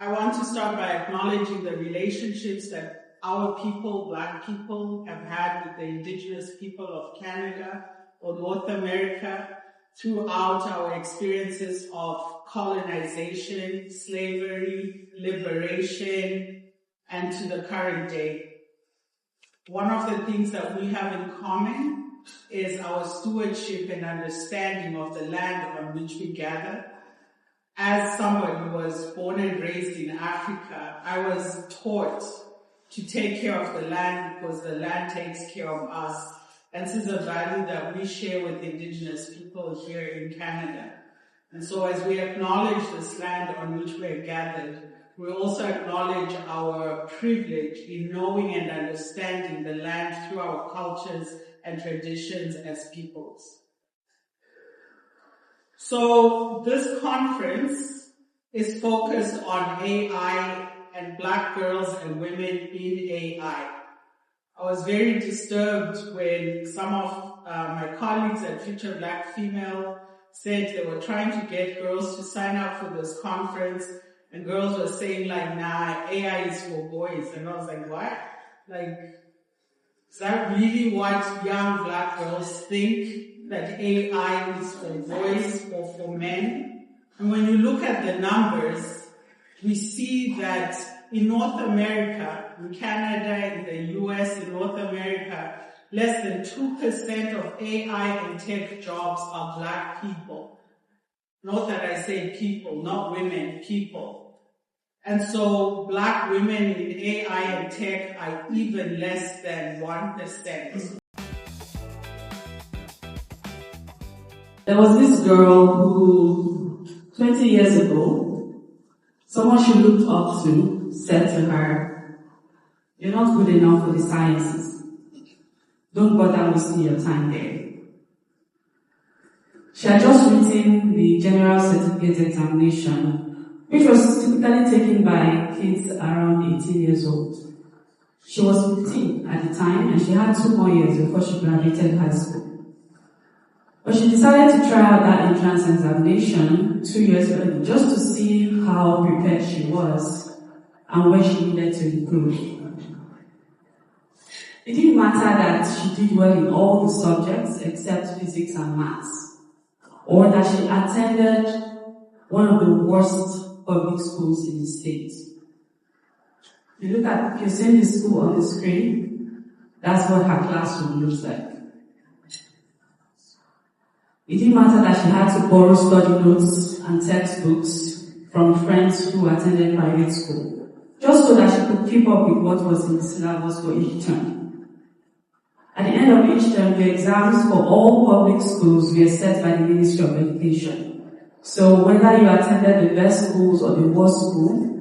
I want to start by acknowledging the relationships that our people, Black people, have had with the Indigenous people of Canada or North America throughout our experiences of colonization, slavery, liberation, and to the current day. One of the things that we have in common is our stewardship and understanding of the land on which we gather. As somebody who was born and raised in Africa, I was taught to take care of the land because the land takes care of us. And this is a value that we share with Indigenous people here in Canada. And so as we acknowledge this land on which we are gathered, we also acknowledge our privilege in knowing and understanding the land through our cultures and traditions as peoples. So this conference is focused on AI and Black girls and women in AI. I was very disturbed when some of my colleagues at Future Black Female said they were trying to get girls to sign up for this conference, and girls were saying like, nah, AI is for boys. And I was like, what? Like, is that really what young Black girls think, that AI is for boys or for men? And when you look at the numbers, we see that in North America, in Canada, in the US, in North America, less than 2% of AI and tech jobs are Black people. Note that I say people, not women, people. And so Black women in AI and tech are even less than 1%. There was this girl who, 20 years ago, someone she looked up to said to her, "You're not good enough for the sciences. Don't bother wasting your time there." She had just written the General Certificate Examination, which was typically taken by kids around 18 years old. She was 15 at the time, and she had 2 more years before she graduated high school. But she decided to try out that entrance examination 2 years early, just to see how prepared she was and where she needed to improve. It didn't matter that she did well in all the subjects except physics and maths, or that she attended one of the worst public schools in the state. If you're seeing the school on the screen, that's what her classroom looks like. It didn't matter that she had to borrow study notes and textbooks from friends who attended private school, just so that she could keep up with what was in the syllabus for each term. At the end of each term, the exams for all public schools were set by the Ministry of Education. So whether you attended the best schools or the worst school,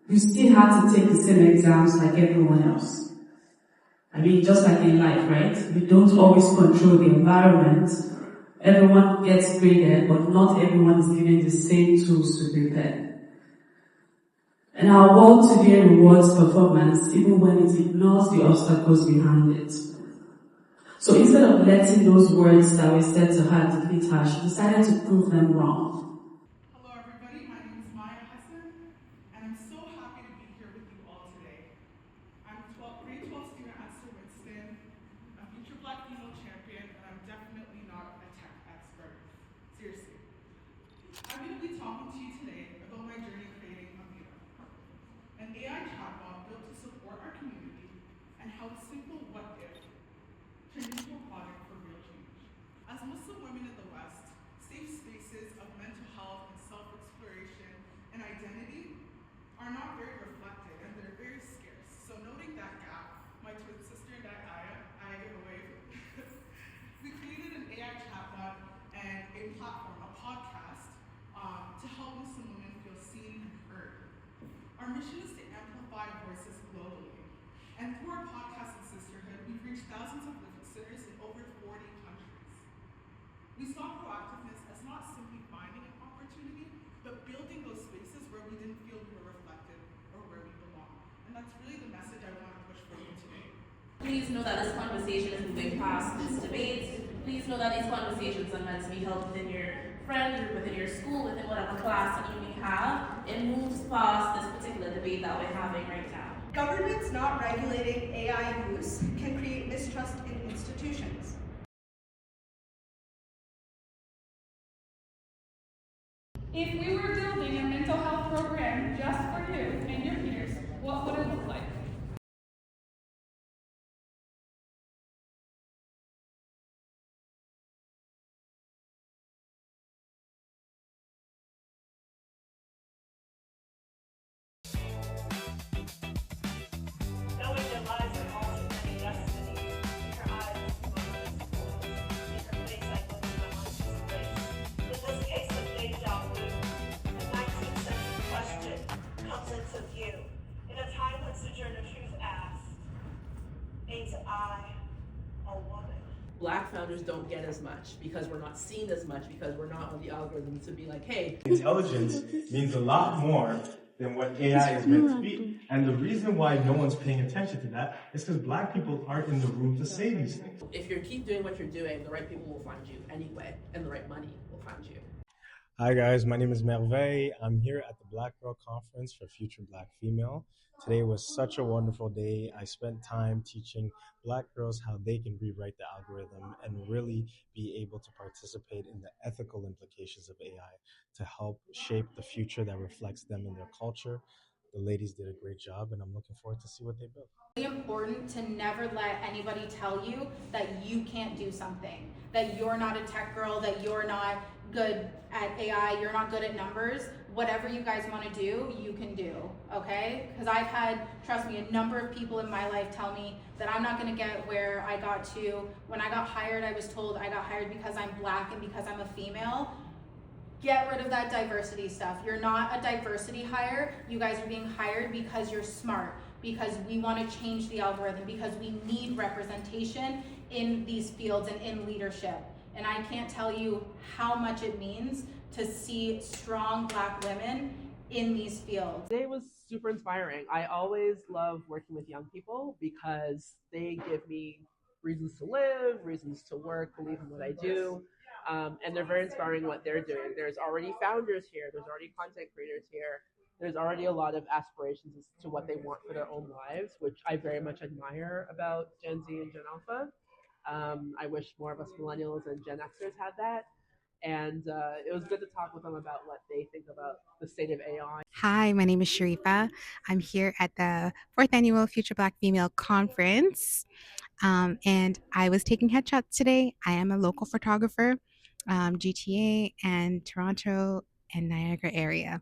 you still had to take the same exams like everyone else. I mean, just like in life, right? We don't always control the environment. Everyone gets graded, but not everyone is given the same tools to prepare. And our world today rewards performance even when it ignores the obstacles behind it. So instead of letting those words that were said to her defeat her, she decided to prove them wrong. Hello everybody, my name is Maya Hassan, and I'm so happy to be here with you all today. I'm grade 12 student at Sir Winston, a future Black female champion, and I'm definitely not a tech expert. Seriously. I'm going to be talking to you today about my journey creating Amira, an AI chatbot built to support our community and how a simple what if turned into a product for real change. As Muslim women in the West, safe spaces of mental health and self-exploration and identity are not very reflected, and they're very scarce. So noting that gap, my twin sister and I give a wave. We created an AI chatbot and a platform, a podcast, to help Muslim women feel seen and heard. Our mission is to amplify voices globally. And through our podcast and sisterhood, we've reached thousands of listeners in over 40 countries. We saw proactiveness as not simply finding an opportunity, but building those spaces where we didn't feel we were reflected or where we belong. And that's really the message I want to push forward today. Please know that this conversation is moving past this debate. Please know that these conversations are meant to be held within your friend group, within your school, within whatever class that you may have. It moves past this particular the debate that we're having right now. Governments not regulating AI use can create mistrust in institutions. If we were building a mental health program just for you and your peers, what would it look like? Knowing their lives are altered many destinies, in her eyes is the in her face I look to the hunter's grace. In this case of deja vu, the 19th century question comes into view. In a time when Sojourner Truth asked, ain't I a woman? Black founders don't get as much because we're not seen as much because we're not on the algorithm to be like, hey. Intelligence means a lot more than what AI is meant to be. And the reason why no one's paying attention to that is because Black people aren't in the room to say these things. If you keep doing what you're doing, the right people will find you anyway, and the right money will find you. Hi guys, my name is Merveille. I'm here at the Black Girl Conference for Future Black Female. Today was such a wonderful day. I spent time teaching Black girls how they can rewrite the algorithm and really be able to participate in the ethical implications of AI to help shape the future that reflects them in their culture. The ladies did a great job, and I'm looking forward to see what they build. It's really important to never let anybody tell you that you can't do something, that you're not a tech girl, that you're not good at AI, you're not good at numbers. Whatever you guys want to do, you can do, okay? Because I've had, trust me, a number of people in my life tell me that I'm not going to get where I got to. When I got hired, I was told I got hired because I'm Black and because I'm a female. Get rid of that diversity stuff. You're not a diversity hire. You guys are being hired because you're smart, because we want to change the algorithm, because we need representation in these fields and in leadership. And I can't tell you how much it means to see strong Black women in these fields. Today was super inspiring. I always love working with young people because they give me reasons to live, reasons to work, believe in what I do. And they're very inspiring what they're doing. There's already founders here. There's already content creators here. There's already a lot of aspirations as to what they want for their own lives, which I very much admire about Gen Z and Gen Alpha. I wish more of us millennials and Gen Xers had that. And it was good to talk with them about what they think about the state of AI. Hi, my name is Sharifa. I'm here at the 4th Annual Future Black Female Conference. And I was taking headshots today. I am a local photographer, GTA and Toronto and Niagara area.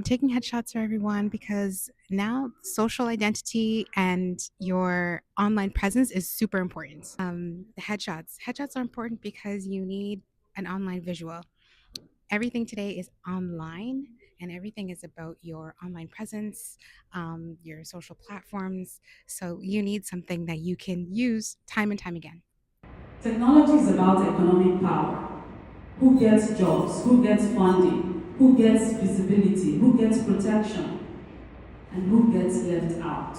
Taking headshots for everyone because now social identity and your online presence is super important. Headshots are important because you need an online visual. Everything today is online and everything is about your online presence, your social platforms. So you need something that you can use time and time again. Technology is about economic power. Who gets jobs? Who gets funding? Who gets visibility? Who gets protection? And who gets left out?